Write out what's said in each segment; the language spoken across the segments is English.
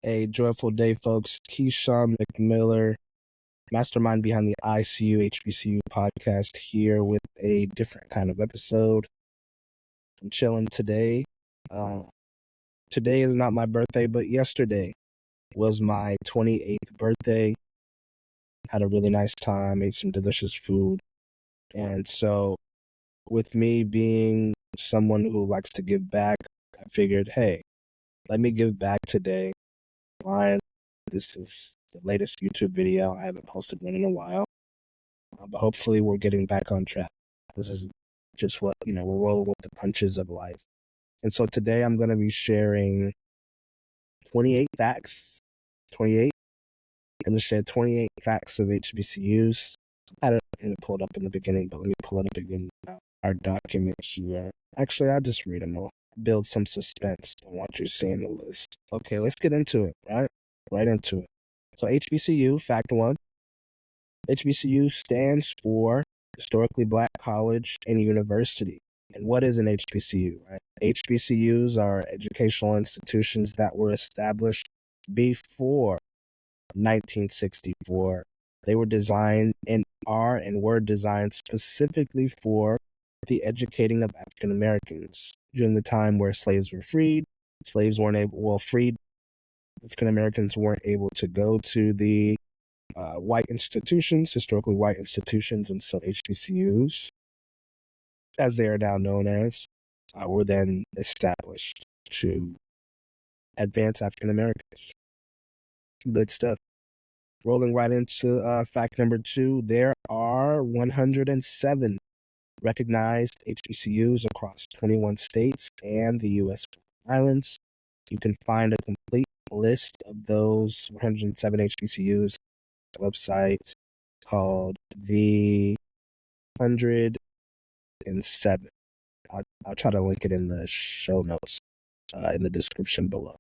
A joyful day, folks. Keyshawn McMiller, mastermind behind the Hbcu podcast, here with a different kind of episode. I'm chilling today. Today is not my birthday, but yesterday was my 28th birthday. Had a really nice time, ate some delicious food. And so, with me being someone who likes to give back, I figured, hey, let me give back today. Fine. This is the latest YouTube video. I haven't posted one in a while, but hopefully we're getting back on track. This is just what, we're rolling with the punches of life. And so today I'm going to be sharing 28 facts. 28. I'm going to share 28 facts of HBCUs. I didn't pull it up in the beginning, but let me pull it up again. Our document here. Actually, I'll just read them all. Build some suspense on what you're seeing the list. Okay, let's get into it, right? Right into it. So HBCU, fact one. HBCU stands for Historically Black College and University. And what is an HBCU, right? HBCUs are educational institutions that were established before 1964. They were designed and were designed specifically for the educating of African Americans during the time where slaves were freed. Freed African Americans weren't able to go to the white institutions, historically white institutions, and so HBCUs, as they are now known as, were then established to advance African Americans. Good stuff. Rolling right into fact number two, there are 107 recognized HBCUs across 21 states and the U.S. Islands. You can find a complete list of those 107 HBCUs website called the 107. I'll try to link it in the show notes, in the description below.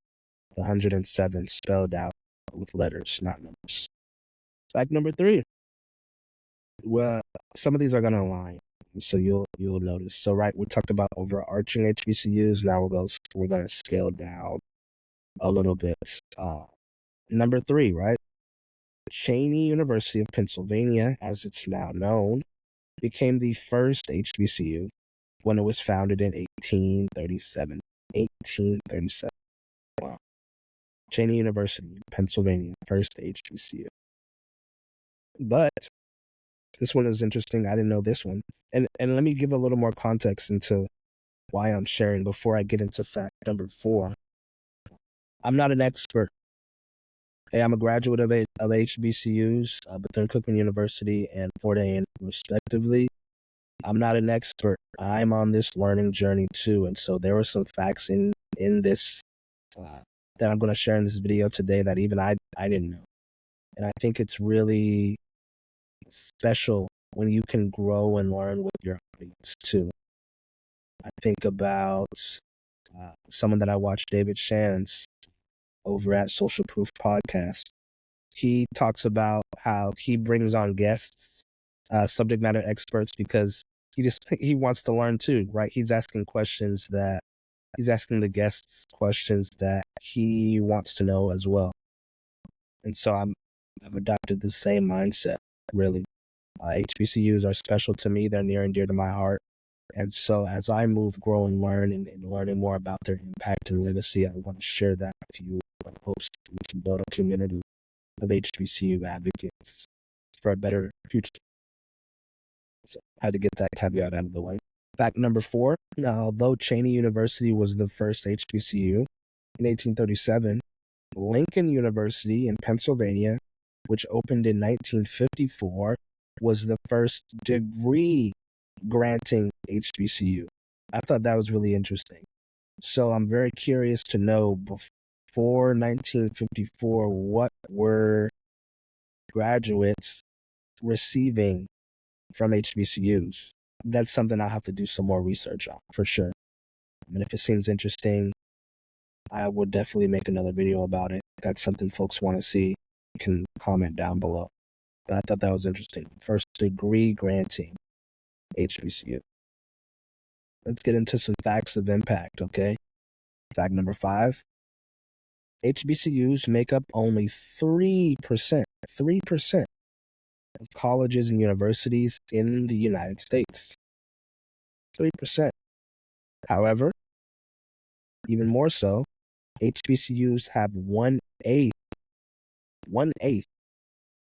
The 107 spelled out with letters, not numbers. Fact number three. Well, some of these are gonna align, so you'll notice. So right, we talked about overarching HBCUs. Now we're gonna scale down a little bit. Number three, right? Cheyney University of Pennsylvania, as it's now known, became the first HBCU when it was founded in 1837. 1837. Wow. Cheyney University, Pennsylvania, first HBCU. But this one is interesting. I didn't know this one. And let me give a little more context into why I'm sharing before I get into fact number four. I'm not an expert. Hey, I'm a graduate of HBCUs, Bethune-Cookman University and Fort A&M respectively. I'm not an expert. I'm on this learning journey too, and so there were some facts in this that I'm going to share in this video today that even I didn't know. And I think it's really special when you can grow and learn with your audience too. I think about someone that I watch, David Shands, over at Social Proof Podcast. He talks about how he brings on guests, subject matter experts, because he wants to learn too, right? He's asking the guests questions that he wants to know as well. And so I've adopted the same mindset, really. HBCUs are special to me. They're near and dear to my heart. And so as I grow and learn and learning more about their impact and legacy, I want to share that with you. I hope we can build a community of HBCU advocates for a better future. So I had to get that caveat out of the way. Fact number four. Now, although Cheyney University was the first HBCU in 1837, Lincoln University in Pennsylvania, which opened in 1954, was the first degree-granting HBCU. I thought that was really interesting. So I'm very curious to know, before 1954, what were graduates receiving from HBCUs? That's something I'll have to do some more research on, for sure. I mean, if it seems interesting, I would definitely make another video about it. If that's something folks want to see, you can comment down below. But I thought that was interesting. First degree granting HBCU. Let's get into some facts of impact, okay? Fact number five. HBCUs make up only 3%, 3% of colleges and universities in the United States. 3%. However, even more so, HBCUs have 1/8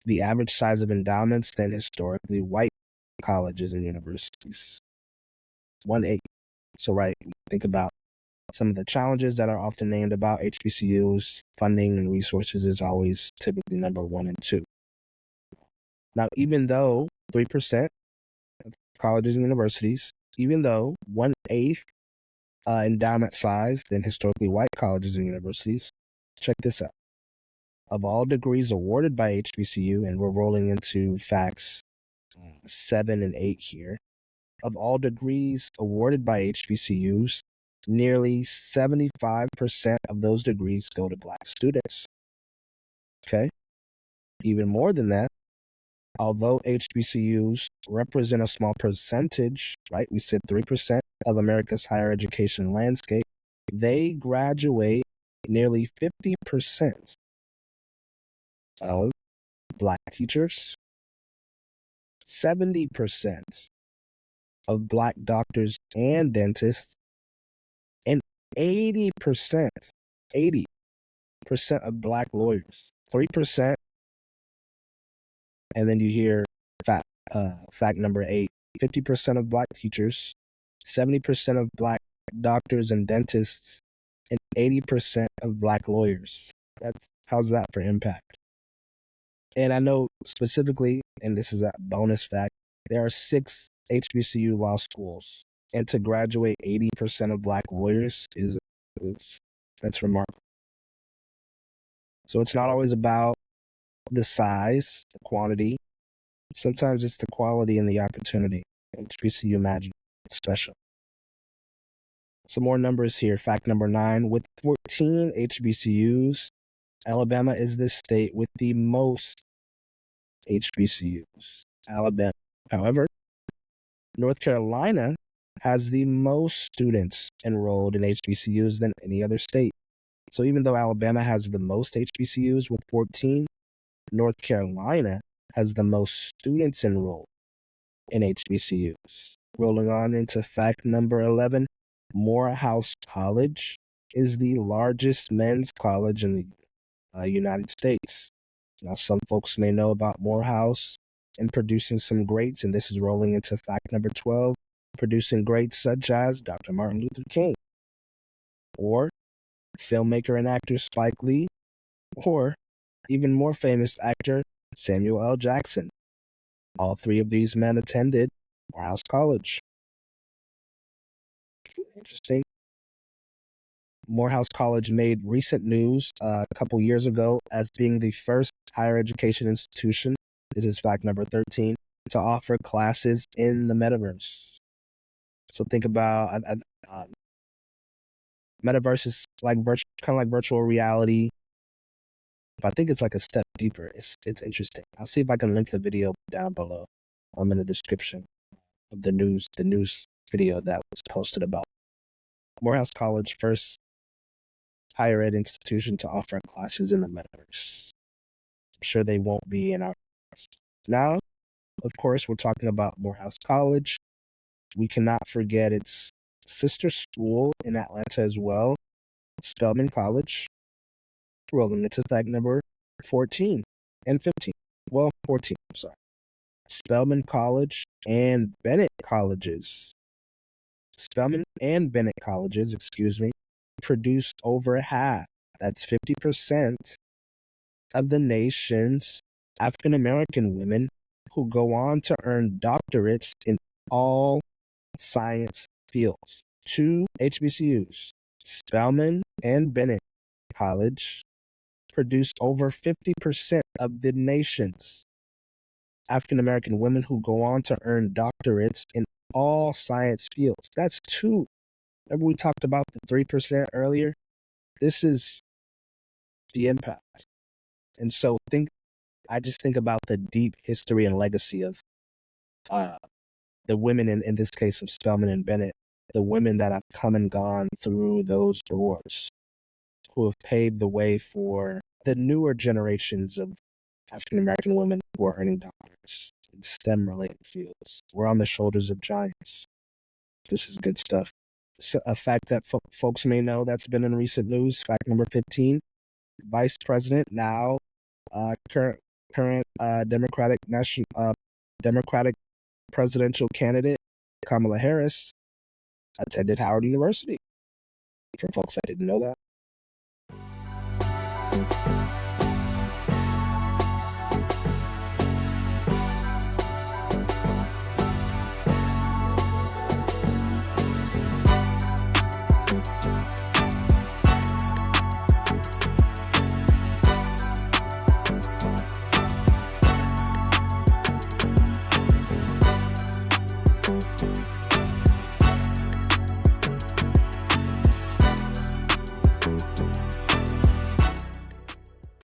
the average size of endowments than historically white colleges and universities. 1/8. So, right, think about some of the challenges that are often named about HBCUs. Funding and resources is always typically number 1 and 2. Now, even though 3% of colleges and universities, even though 1/8 endowment size than historically white colleges and universities, check this out. Of all degrees awarded by HBCU, and we're rolling into facts 7 and 8 here, of all degrees awarded by HBCUs, nearly 75% of those degrees go to Black students. Okay? Even more than that, although HBCUs represent a small percentage, right? We said 3% of America's higher education landscape, they graduate nearly 50% of Black teachers, 70% of Black doctors and dentists, and 80% of Black lawyers. 3%, and then you hear fact number 8, 50% of Black teachers, 70% of Black doctors and dentists, and 80% of Black lawyers. How's that for impact? And I know specifically, and this is a bonus fact, there are 6 HBCU law schools, and to graduate 80% of Black lawyers that's remarkable. So it's not always about the size, the quantity. Sometimes it's the quality and the opportunity. HBCU magic, it's special. Some more numbers here. Fact number 9, with 14 HBCUs, Alabama is the state with the most HBCUs. Alabama. However, North Carolina has the most students enrolled in HBCUs than any other state. So even though Alabama has the most HBCUs with 14, North Carolina has the most students enrolled in HBCUs. Rolling on into fact number 11, Morehouse College is the largest men's college in the United States. Now, some folks may know about Morehouse and producing some greats, and this is rolling into fact number 12, producing greats such as Dr. Martin Luther King, or filmmaker and actor Spike Lee, or even more famous actor Samuel L. Jackson. All 3 of these men attended Morehouse College. Interesting. Morehouse College made recent news a couple years ago as being the first higher education institution, this is fact number 13, to offer classes in the metaverse. So think about metaverse is like kind of like virtual reality. But I think it's like a step deeper. It's interesting. I'll see if I can link the video down below. I'm in the description of the news video that was posted about Morehouse College, first higher ed institution to offer classes in the metaverse. I'm sure they won't be in our now. Of course, we're talking about Morehouse College. We cannot forget its sister school in Atlanta as well, Spelman College. Rolling into fact number 14 and 15. Well, 14, I'm sorry. Spelman College and Bennett Colleges. Spelman and Bennett Colleges, produced over half, that's 50%, of the nation's African American women who go on to earn doctorates in all science fields. 2 HBCUs, Spelman and Bennett College, produced over 50% of the nation's African American women who go on to earn doctorates in all science fields. That's 2. Remember we talked about the 3% earlier? This is the impact. And so I just think about the deep history and legacy of the women, in this case of Spelman and Bennett, the women that have come and gone through those doors, who have paved the way for the newer generations of African American women who are earning doctorates in STEM-related fields. We're on the shoulders of giants. This is good stuff. So, a fact that folks may know that's been in recent news. Fact number 15: Vice President, now current Democratic presidential candidate Kamala Harris attended Howard University. For folks that didn't know that.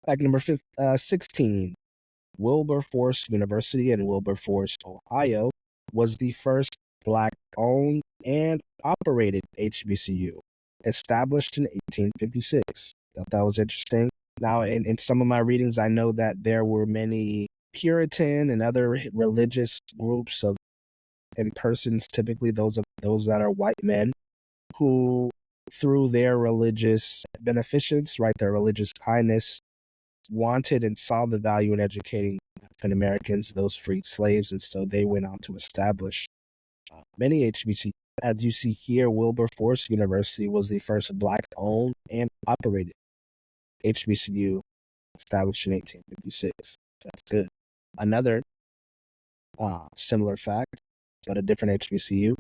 Fact number 16: Wilberforce University in Wilberforce, Ohio, was the first Black-owned and operated HBCU, established in 1856. Thought that was interesting. Now, in some of my readings, I know that there were many Puritan and other religious groups and persons, typically those that are white men, who, through their religious beneficence, right, their religious kindness, wanted and saw the value in educating African Americans, those freed slaves, and so they went on to establish many HBCUs. As you see here, Wilberforce University was the first Black-owned and operated HBCU, established in 1856. That's good. Another similar fact, but a different HBCU,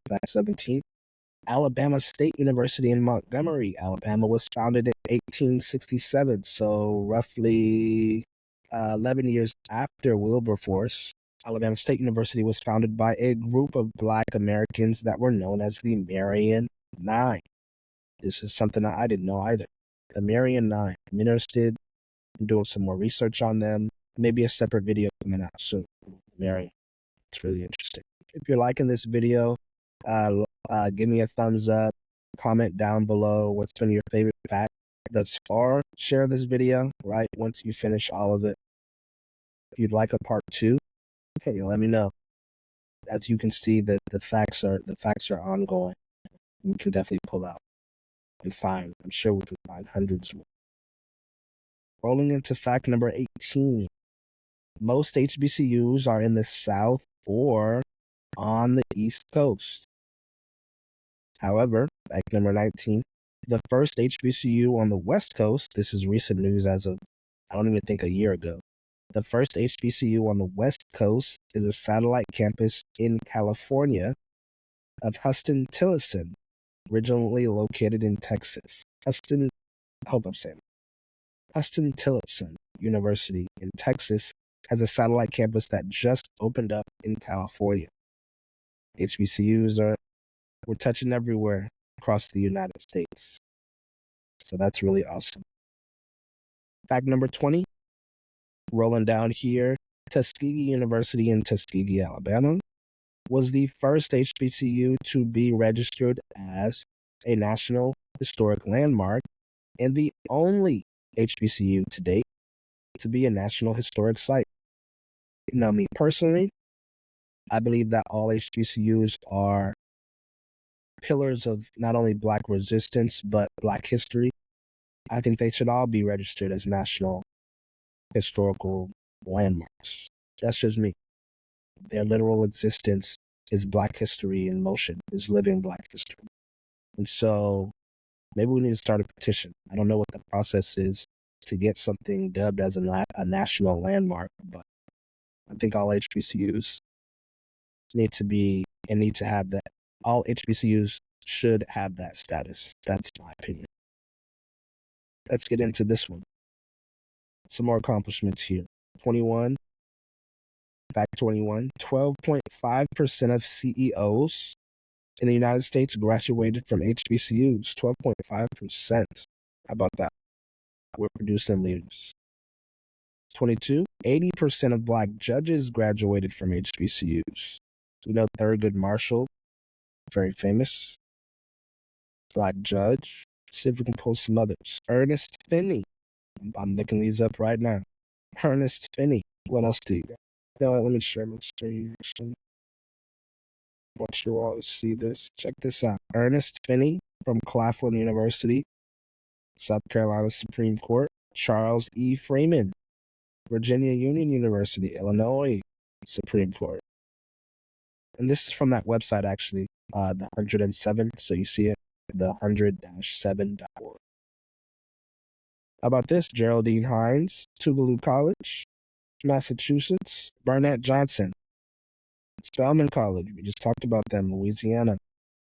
fact 17. Alabama State University in Montgomery, Alabama was founded in 1867, so roughly 11 years after Wilberforce. Alabama State University was founded by a group of Black Americans that were known as the Marian Nine. This is something I didn't know either. The Marian Nine. I'm interested in doing some more research on them. Maybe a separate video coming out soon. Marian. It's really interesting. If you're liking this video, give me a thumbs up, comment down below what's been your favorite fact thus far. Share this video, right, once you finish all of it. If you'd like a part 2, hey, let me know. As you can see, the facts are ongoing. We can definitely pull out and find. I'm sure we can find hundreds more. Rolling into fact number 18. Most HBCUs are in the South or on the East Coast. However, fact number 19, the first HBCU on the West Coast, this is recent news as of, I don't even think a year ago. The first HBCU on the West Coast is a satellite campus in California of Huston-Tillotson, originally located in Texas. Huston-Tillotson University in Texas has a satellite campus that just opened up in California. HBCUs we're touching everywhere across the United States. So that's really awesome. Fact number 20, rolling down here, Tuskegee University in Tuskegee, Alabama, was the first HBCU to be registered as a National Historic Landmark and the only HBCU to date to be a National Historic Site. Now, me personally, I believe that all HBCUs are pillars of not only Black resistance, but Black history. I think they should all be registered as National Historical Landmarks. That's just me. Their literal existence is Black history in motion, is living Black history. And so maybe we need to start a petition. I don't know what the process is to get something dubbed as a national landmark, but I think all HBCUs need to have that. All HBCUs should have that status. That's my opinion. Let's get into this one. Some more accomplishments here. 21. Fact 21. 12.5% of CEOs in the United States graduated from HBCUs. 12.5%. How about that? We're producing leaders. 22. 80% of Black judges graduated from HBCUs. We know Thurgood Marshall, very famous Black judge. See if we can pull some others. Ernest Finney. I'm looking these up right now. Ernest Finney. What else do you got? You know what, let me share my screen. Actually, I want you all to see this. Check this out. Ernest Finney from Claflin University, South Carolina Supreme Court. Charles E. Freeman, Virginia Union University, Illinois Supreme Court. And this is from that website, actually, the 107. So you see it, the 100-7.org. How about this? Geraldine Hines, Tougaloo College, Massachusetts. Barnett Johnson, Spelman College. We just talked about them, Louisiana.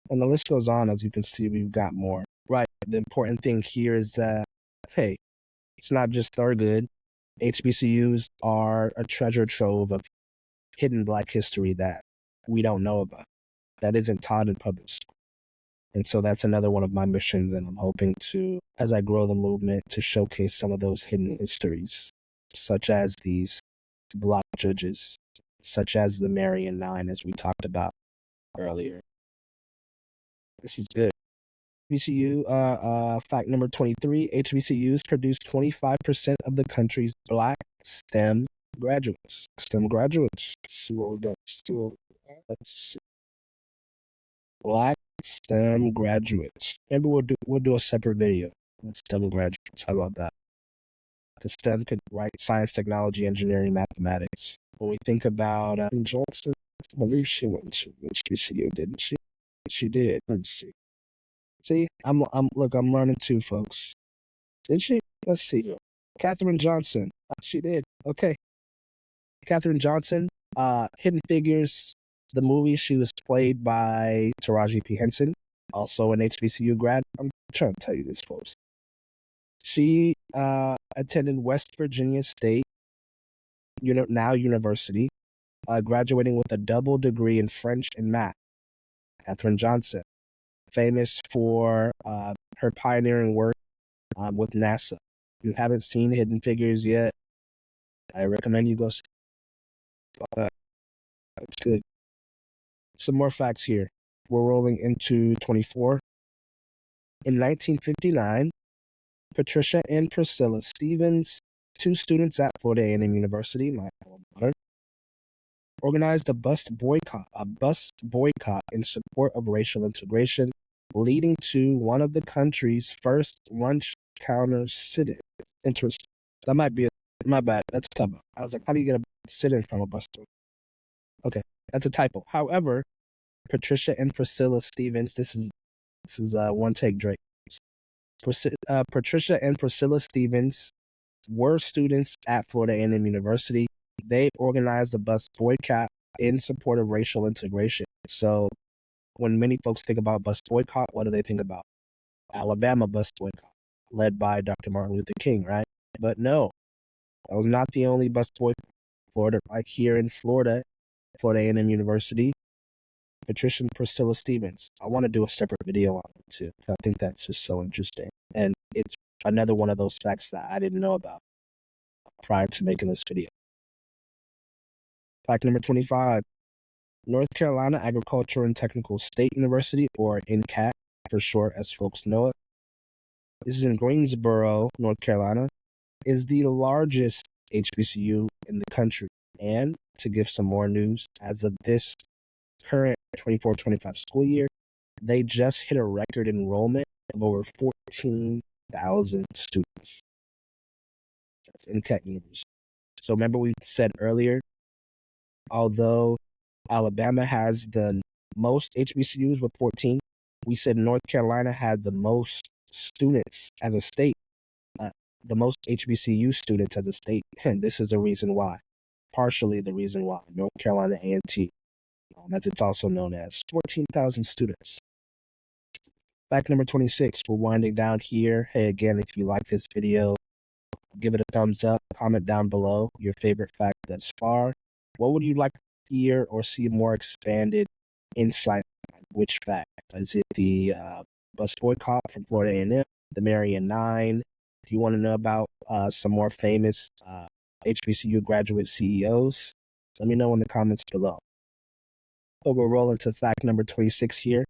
And the list goes on. As you can see, we've got more. Right. The important thing here is that, hey, it's not just Thurgood. HBCUs are a treasure trove of hidden Black history that we don't know about, that isn't taught in public school. And so that's another one of my missions, and I'm hoping to, as I grow the movement, to showcase some of those hidden histories, such as these Black judges, such as the Marian Nine, as we talked about earlier. This is good. HBCU, fact number 23, HBCUs produce 25% of the country's Black STEM graduates. STEM graduates. Let's see what we got. Let's see. Black STEM graduates. Maybe we'll do a separate video on STEM graduates. How about that? Because STEM could write science, technology, engineering, mathematics. When we think about Johnson, I believe she went to HBCU, didn't she? She did. Let's see. See, I'm learning too, folks. Did she? Let's see. Katherine Johnson. She did. Okay. Katherine Johnson, Hidden Figures, the movie, she was played by Taraji P. Henson, also an HBCU grad. I'm trying to tell you this, folks. She attended West Virginia State, now University, graduating with a double degree in French and math. Katherine Johnson, famous for her pioneering work with NASA. If you haven't seen Hidden Figures yet, I recommend you go see that. It's good. Some more facts here. We're rolling into 24. In 1959, Patricia and Priscilla Stevens, two students at Florida A&M University, my alma mater, organized a bus boycott in support of racial integration, leading to one of the country's first lunch counter sit-ins. Interesting. That might be my bad. That's a typo. I was like, how do you get a sit-in from a bus stop? Okay, that's a typo. However, Patricia and Priscilla Stevens, this is one take, Drake. Patricia and Priscilla Stevens were students at Florida A&M University. They organized a bus boycott in support of racial integration. So when many folks think about bus boycott, what do they think about? Alabama bus boycott, led by Dr. Martin Luther King, right? But no, that was not the only bus boycott. Florida, right here in Florida, Florida A&M University, Patricia and Priscilla Stevens. I want to do a separate video on it too. I think that's just so interesting. And it's another one of those facts that I didn't know about prior to making this video. Fact number 25. North Carolina Agricultural and Technical State University, or NCAT for short, as folks know it. This is in Greensboro, North Carolina, is the largest HBCU in the country. And to give some more news, as of this current 24-25 school year, they just hit a record enrollment of over 14,000 students. That's NCAT University. So remember we said earlier, although Alabama has the most HBCUs with 14, we said North Carolina had the most students as a state, the most HBCU students as a state. And this is the reason why, partially the reason why, North Carolina A&T, as it's also known as, 14,000 students. Fact number 26, we're winding down here. Hey, again, if you like this video, give it a thumbs up, comment down below your favorite fact thus far. What would you like to hear or see more expanded insight on which fact? Is it the bus boycott from Florida A&M, the Marian Nine? Do you want to know about some more famous HBCU graduate CEOs? Let me know in the comments below. But we're rolling to fact number 26 here.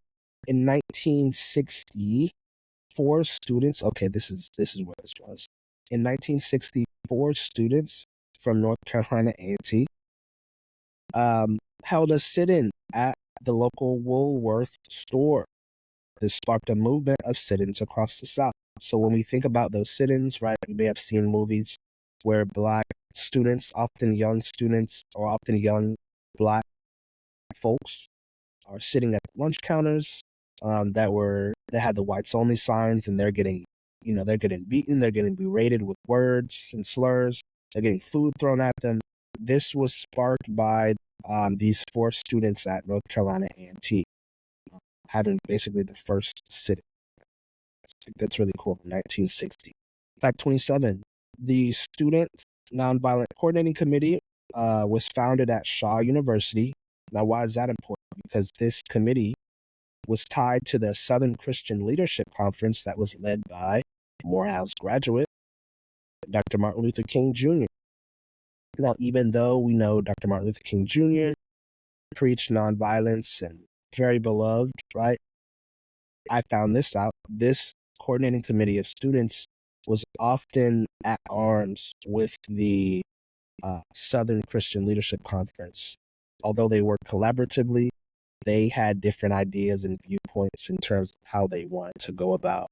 In 1960, four students. Okay, this is where this was. In 1960, four students from North Carolina A&T held a sit-in at the local Woolworth store. This sparked a movement of sit-ins across the South. So when we think about those sit-ins, right, we may have seen movies where Black students, often young students, or often young Black folks, are sitting at lunch counters that had the whites only signs, and they're getting beaten, they're getting berated with words and slurs, they're getting food thrown at them. This was sparked by these four students at North Carolina A&T having basically the first sit. That's really cool. 1960. Fact 27. The Student Nonviolent Coordinating Committee was founded at Shaw University. Now, why is that important? Because this committee was tied to the Southern Christian Leadership Conference that was led by Morehouse graduate Dr. Martin Luther King Jr. Now, even though we know Dr. Martin Luther King Jr. preached nonviolence and very beloved, right? I found this out. This coordinating committee of students was often at arms with the Southern Christian Leadership Conference. Although they worked collaboratively, they had different ideas and viewpoints in terms of how they wanted to go about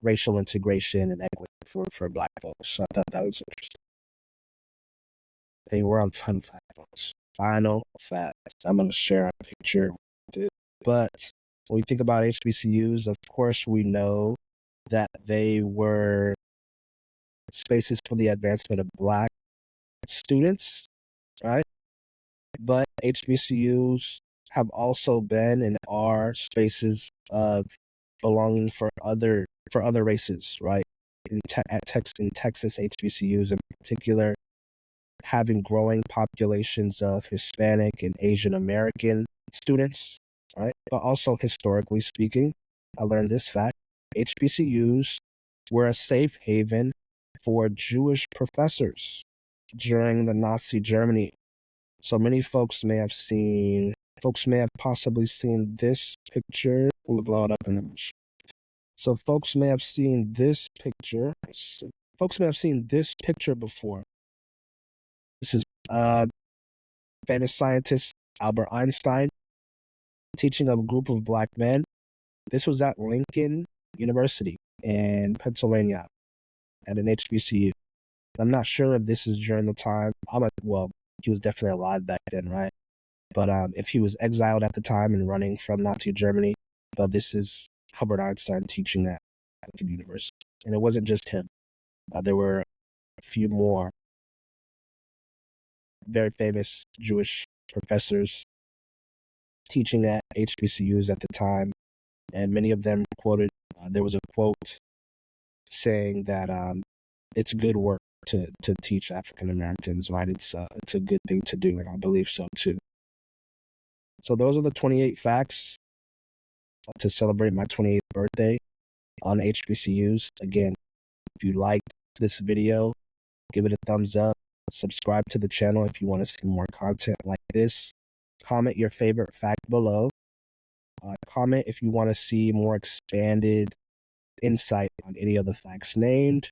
racial integration and equity for Black folks. So I thought that was interesting. They were on fun fact, folks. Final fact. I'm going to share a picture with it. But when we think about HBCUs, of course, we know that they were spaces for the advancement of Black students, right? But HBCUs have also been and are spaces of belonging for other races, right? In Texas, HBCUs in particular, having growing populations of Hispanic and Asian American students, right? But also historically speaking, I learned this fact: HBCUs were a safe haven for Jewish professors during the Nazi Germany. So many folks may have possibly seen this picture. We'll blow it up in the. So folks may have seen this picture. Folks may have seen this picture before. This is famous scientist Albert Einstein teaching a group of Black men. This was at Lincoln University in Pennsylvania at an HBCU. I'm not sure if this is during the time. He was definitely alive back then, right? But if he was exiled at the time and running from Nazi Germany, but this is Albert Einstein teaching at Lincoln University. And it wasn't just him. There were a few more very famous Jewish professors teaching at HBCUs at the time, and many of them quoted. There was a quote saying that it's good work to teach African Americans, right? It's a good thing to do, and I believe so too. So those are the 28 facts to celebrate my 28th birthday on HBCUs. Again, if you liked this video, give it a thumbs up. Subscribe to the channel if you want to see more content like this. Comment your favorite fact below. Comment if you want to see more expanded insight on any of the facts named.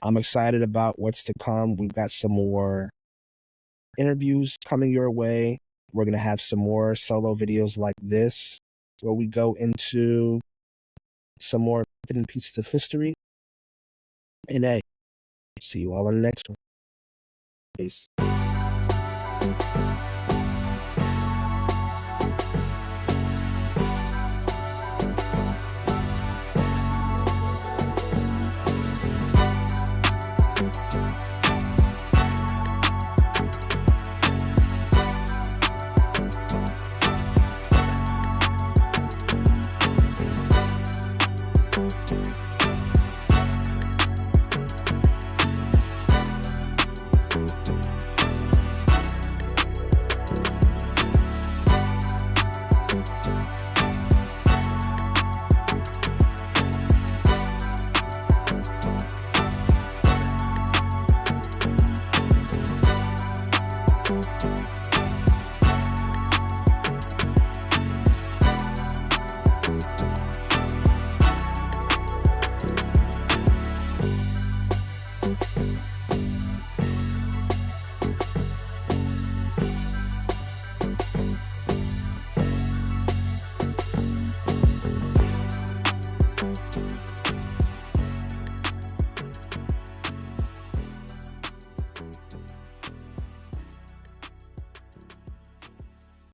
I'm excited about what's to come. We've got some more interviews coming your way. We're going to have some more solo videos like this where we go into some more hidden pieces of history. And hey, see you all in the next one. Peace.